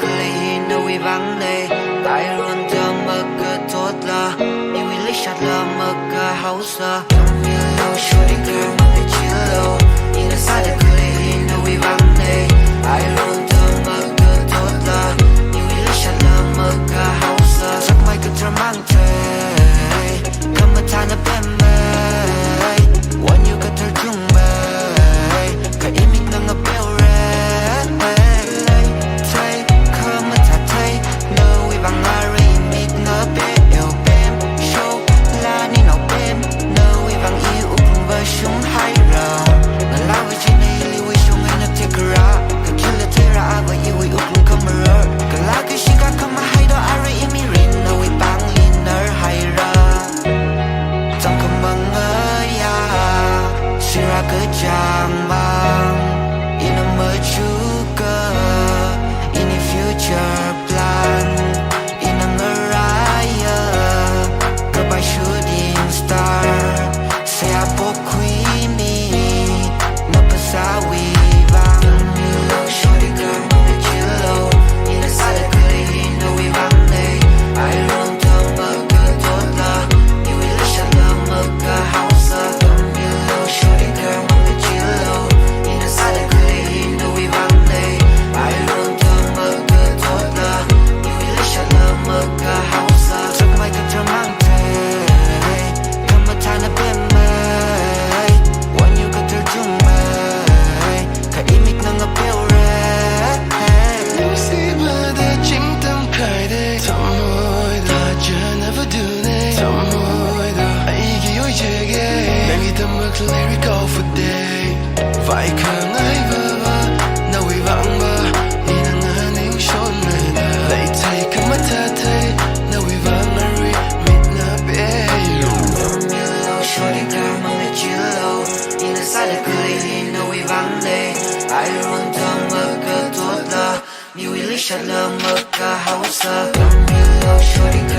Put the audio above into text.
cái lấy nó vì vắng đây ai luôn thơ mơ cơ tốt là nhưng vì lấy chặt là mơ cơ hậu sa Milo shorty girl mơ cái chiều lâu nhưng nó xa được cái lấy nó vì vắng đây ai luôn thơ mơ cơ tốt là nhưng vì lấy chặt là mơ cơ hậu sa chắc mày cứ thơ mang thế cầm mà tha nó bên mày want you cứ thơ chung mày cái image nó ngập bèo chúng hay rằng là lao với trên đây li với chúng anh đã take ra cái kia là thế ra và yêu với ước luôn camera cái lá cái gì cả không hay đó ai im mi rin nào với bang liner hay ra trong không bằng ơi ya xì ra cứ chạm băng in a mơ chú cơ in a future plan in a mariah cơ bài shooting star say I book sao vì vắng Milo shorty girl mong cái chiều lâu nhìn nó xa được cái lấy nó vì vắng đây ai luôn thơ mơ cơ tốt là nhưng vì lấy chặt là mơ cơ hậu sa Milo shorty girl mong cái chiều lâu nhìn nó xa được cái lấy nó vì vắng đây ai luôn thơ mơ cơ tốt là nhưng vì lấy chặt là mơ cơ hậu sa chắc mày cứ thơ mang thế cầm mà tha nó bên mày want you cứ thơ chung cái image nó ngập bèo ra nếu xíu để chính tâm khai đây thầm môi là chưa never do này thầm môi là ai ghi ôi chê ghê nàng ghi tâm mực lyrical for day vài khờ ngay vơ vơ nào vì vắng vơ nhìn nàng ngơ nín shôn nề nề lấy thay cứ mắt thơ thay nào vì vắng ngơ ri mịt ngơ bê Milo shorty girl mong cái chiều lâu nhìn nó xa được cười nhìn nó vì vắng đây ai luôn thơ mơ cơ tốt là nhưng vì lấy chặt là mơ cơ hậu sa Milo shorty girl